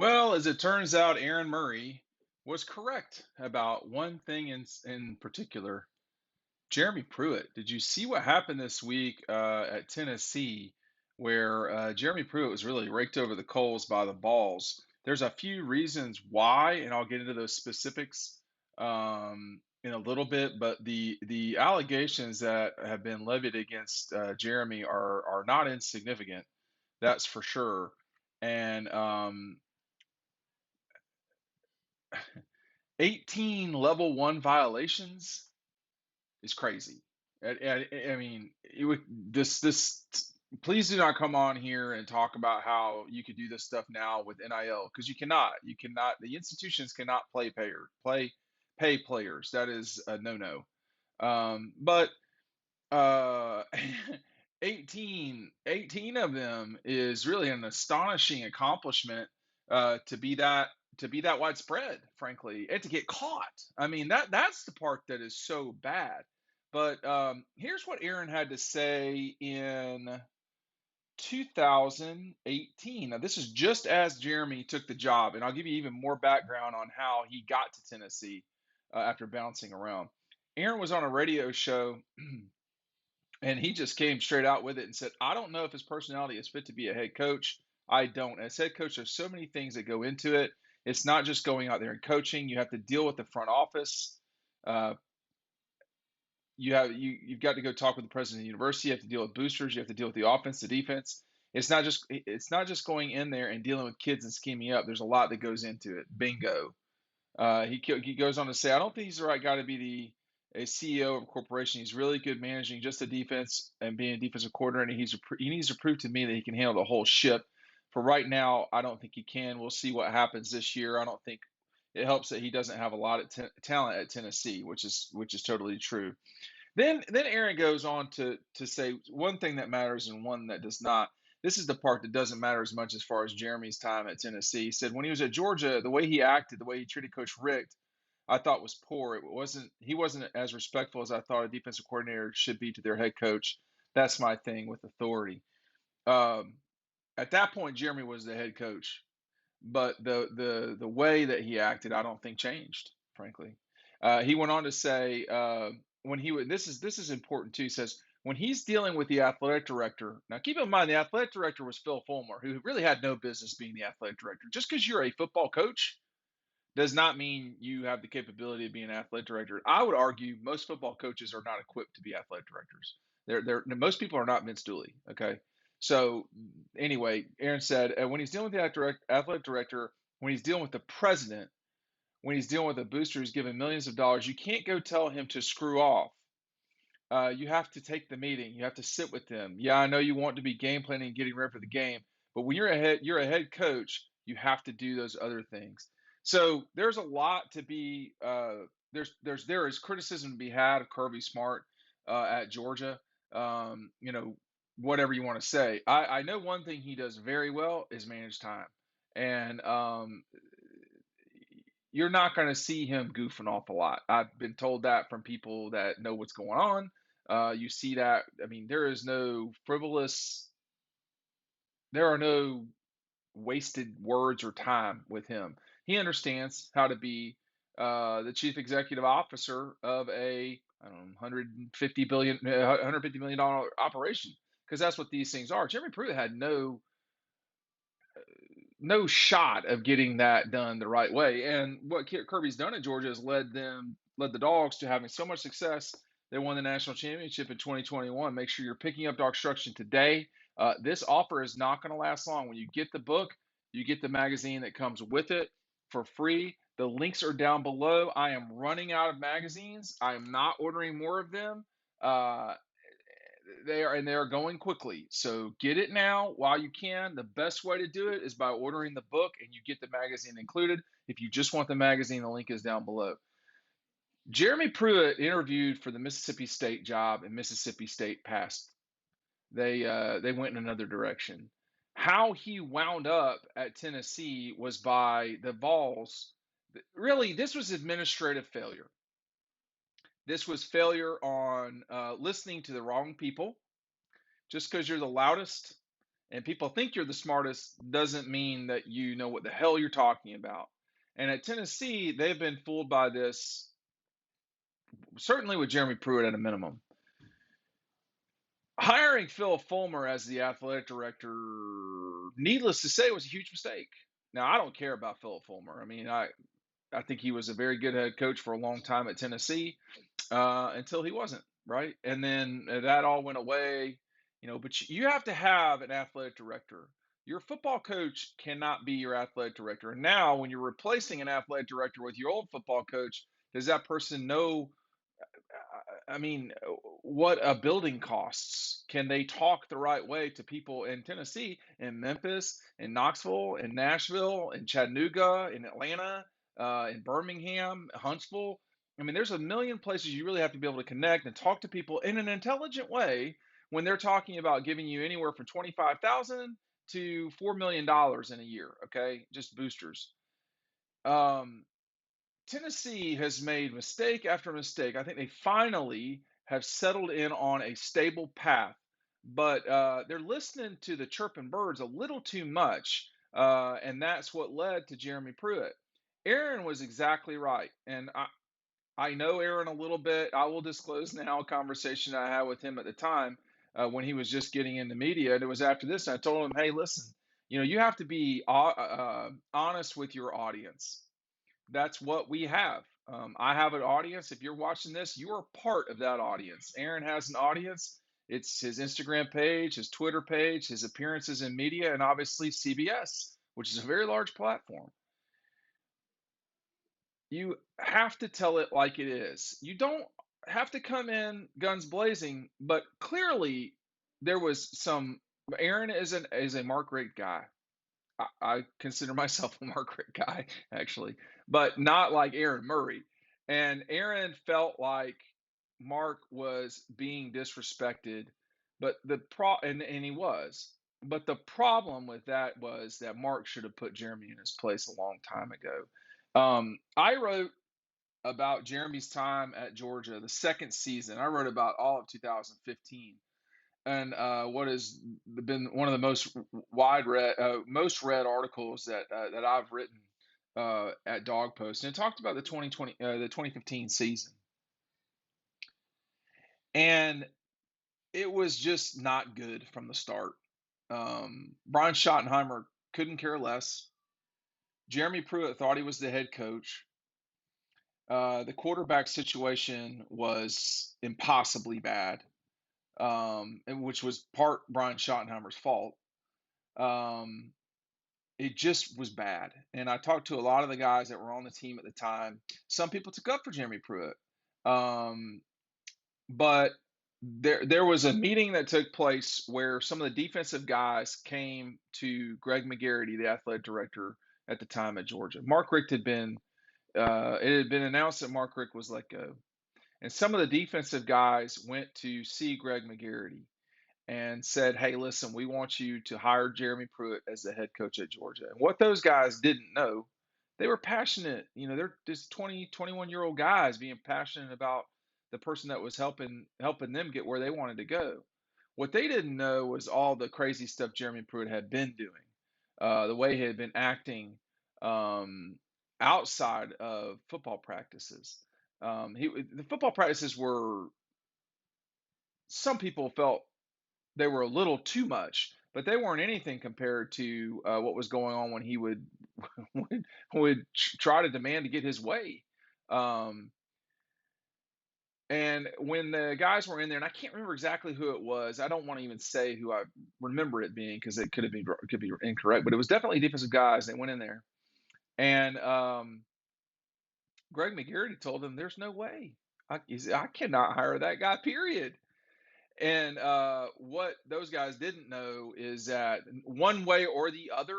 Well, as it turns out, Aaron Murray was correct about one thing in particular. Jeremy Pruitt. Did you see what happened this week at Tennessee, where Jeremy Pruitt was really raked over the coals by the balls? There's a few reasons why, and I'll get into those specifics in a little bit. But the allegations that have been levied against Jeremy are not insignificant. That's for sure. And 18 level one violations is crazy. I mean, it would this. Please do not come on here and talk about how you could do this stuff now with NIL because you cannot. You cannot. The institutions cannot pay players. That is a no-no. But uh, 18 of them is really an astonishing accomplishment to be that widespread, frankly, and to get caught. I mean, that's the part that is so bad. But here's what Aaron had to say in 2018. Now, this is just as Jeremy took the job, and I'll give you even more background on how he got to Tennessee after bouncing around. Aaron was on a radio show and he just came straight out with it and said, I don't know if his personality is fit to be a head coach. I don't. As head coach, there's so many things that go into it. It's not just going out there and coaching. You have to deal with the front office. Uh, you've got to go talk with the president of the university. You have to deal with boosters. You have to deal with the offense, the defense. It's not just going in there and dealing with kids and scheming up. There's a lot that goes into it. Bingo. He goes on to say, I don't think he's the right guy to be a CEO of a corporation. He's really good managing just the defense and being a defensive coordinator. And he needs to prove to me that he can handle the whole ship. For right now, I don't think he can. We'll see what happens this year. I don't think it helps that he doesn't have a lot of talent at Tennessee, which is totally true. Then Aaron goes on to say one thing that matters and one that does not. This is the part that doesn't matter as much as far as Jeremy's time at Tennessee. He said when he was at Georgia, the way he acted, the way he treated Coach Rick, I thought was poor. He wasn't as respectful as I thought a defensive coordinator should be to their head coach. That's my thing with authority. Um, at that point, Jeremy was the head coach, but the way that he acted, I don't think changed. Frankly, he went on to say when he would this is important too. He says when he's dealing with the athletic director. Now, keep in mind the athletic director was Phil Fulmer, who really had no business being the athletic director. Just because you're a football coach does not mean you have the capability of being an athletic director. I would argue most football coaches are not equipped to be athletic directors. Most people are not Vince Dooley. Okay, so anyway, Aaron said when he's dealing with the athletic director, when he's dealing with the president, when he's dealing with a booster who's given millions of dollars, you can't go tell him to screw off. You have to take the meeting. You have to sit with them. Yeah, I know you want to be game planning and getting ready for the game, but when you're a head coach. You have to do those other things. So there's a lot to be. There is criticism to be had of Kirby Smart at Georgia. You know, whatever you want to say. I know one thing he does very well is manage time, and you're not going to see him goof an awful lot. I've been told that from people that know what's going on. You see that. I mean, there are no wasted words or time with him. He understands how to be the chief executive officer of a I don't know, 150 million dollar operation because that's what these things are. Jeremy Pruitt had no shot of getting that done the right way. And what Kirby's done at Georgia has led the Dogs to having so much success. They won the national championship in 2021. Make sure you're picking up DAWGSTRUCTION today. This offer is not going to last long. When you get the book, you get the magazine that comes with it for free. The links are down below. I am running out of magazines. I am not ordering more of them. Uh, they are going quickly. So get it now while you can. The best way to do it is by ordering the book and you get the magazine included. If you just want the magazine, the link is down below. Jeremy Pruitt interviewed for the Mississippi State job and Mississippi State passed. They went in another direction. How he wound up at Tennessee was by the Vols. Really, this was administrative failure. This was failure on listening to the wrong people. Just because you're the loudest And people think you're the smartest doesn't mean that you know what the hell you're talking about. And at Tennessee, they've been fooled by this, certainly with Jeremy Pruitt at a minimum. Hiring Phil Fulmer as the athletic director, needless to say, was a huge mistake. Now, I don't care about Phil Fulmer. I mean, I think he was a very good head coach for a long time at Tennessee, until he wasn't, right? And then that all went away, But you have to have an athletic director. Your football coach cannot be your athletic director. And now, when you're replacing an athletic director with your old football coach, does that person know I mean, what a building costs? Can they talk the right way to people in Tennessee, in Memphis, in Knoxville, in Nashville, in Chattanooga, in Atlanta, in Birmingham, Huntsville? I mean, there's a million places you really have to be able to connect and talk to people in an intelligent way when they're talking about giving you anywhere from 25,000 to $4 million in a year. Okay, just boosters. Um, Tennessee has made mistake after mistake. I think they finally have settled in on a stable path, but they're listening to the chirping birds a little too much, and that's what led to Jeremy Pruitt. Aaron was exactly right, and I know Aaron a little bit. I will disclose now a conversation I had with him at the time when he was just getting into media, and it was after this. And I told him, "Hey, listen, you have to be honest with your audience. That's what we have. I have an audience. If you're watching this, you are part of that audience. Aaron has an audience. It's his Instagram page, his Twitter page, his appearances in media, and obviously CBS, which is a very large platform. You have to tell it like it is. You don't have to come in guns blazing, but clearly there was some. Aaron is a Mark Richt guy. I consider myself a Mark Richt guy, actually, but not like Aaron Murray. And Aaron felt like Mark was being disrespected, but and he was. But the problem with that was that Mark should have put Jeremy in his place a long time ago. I wrote about Jeremy's time at Georgia, the second season. I wrote about all of 2015 and what has been one of the most read articles that I've written at Dog Post, and it talked about the 2015 season, and it was just not good from the start. Brian Schottenheimer couldn't care less. Jeremy Pruitt thought he was the head coach. The quarterback situation was impossibly bad, which was part Brian Schottenheimer's fault. Um, it just was bad. And I talked to a lot of the guys that were on the team at the time. Some people took up for Jeremy Pruitt. Um, but there was a meeting that took place where some of the defensive guys came to Greg McGarity, the athletic director at the time at Georgia. Mark Richt had been it had been announced that Mark Richt was let go. And some of the defensive guys went to see Greg McGarity and said, "Hey, listen, we want you to hire Jeremy Pruitt as the head coach at Georgia." And what those guys didn't know, they were passionate. They're just 20, 21-year-old guys being passionate about the person that was helping them get where they wanted to go. What they didn't know was all the crazy stuff Jeremy Pruitt had been doing, the way he had been acting um, outside of football practices. The football practices were, some people felt they were a little too much, but they weren't anything compared to what was going on when he would would try to demand to get his way. Um, and when the guys were in there, and I can't remember exactly who it was. I don't want to even say who I remember it being because it could be incorrect, but it was definitely defensive guys. They went in there, and Greg McGarity told them, "There's no way. He said, I cannot hire that guy. Period." And what those guys didn't know is that one way or the other,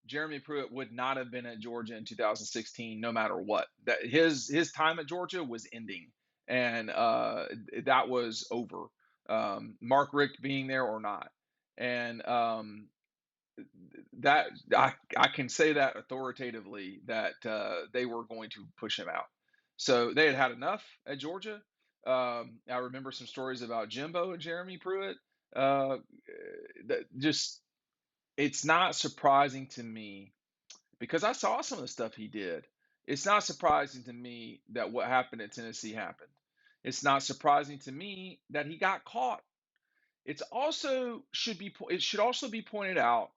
Jeremy Pruitt would not have been at Georgia in 2016, no matter what. That his time at Georgia was ending, and that was over. Mark Richt being there or not, and that I can say that authoritatively that they were going to push him out. So they had had enough at Georgia. I remember some stories about Jimbo and Jeremy Pruitt. That just it's not surprising to me because I saw some of the stuff he did. It's not surprising to me that what happened at Tennessee happened. It's not surprising to me that he got caught. It should also be pointed out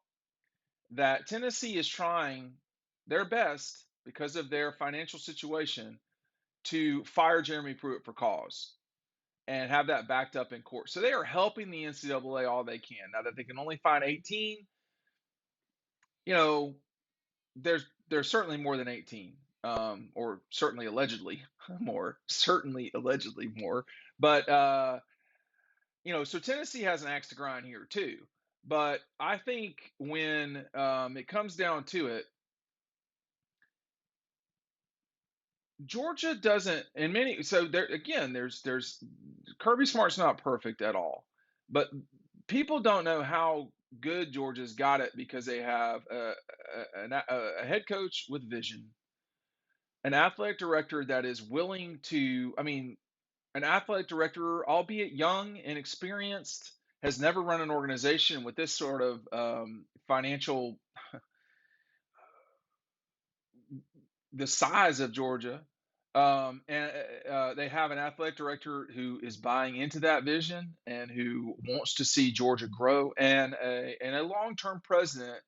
that Tennessee is trying their best because of their financial situation to fire Jeremy Pruitt for cause and have that backed up in court. So they are helping the NCAA all they can. Now that they can only find 18, you know, there's certainly more than 18, or certainly allegedly more, certainly allegedly more. But so Tennessee has an axe to grind here too. But I think when it comes down to it, Georgia doesn't, and many. So there again, there's Kirby Smart's not perfect at all, but people don't know how good Georgia's got it because they have a head coach with vision, an athletic director that is willing to. I mean, an athletic director, albeit young and experienced, has never run an organization with this sort of financial, the size of Georgia. And They have an athletic director who is buying into that vision and who wants to see Georgia grow, and a long-term president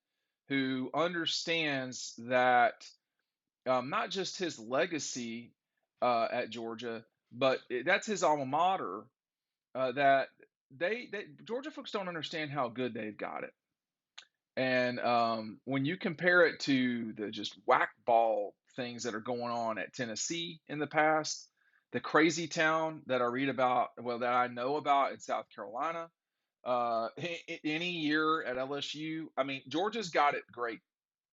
who understands that not just his legacy at Georgia, but that's his alma mater. That they Georgia folks don't understand how good they've got it. And when you compare it to the just whack ball things that are going on at Tennessee in the past, the crazy town that I read about, well, that I know about in South Carolina, any year at LSU, I mean, Georgia's got it great,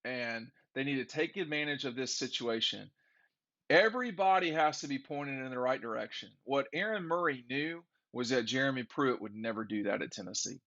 and they need to take advantage of this situation. Everybody has to be pointed in the right direction. What Aaron Murray knew was that Jeremy Pruitt would never do that at Tennessee.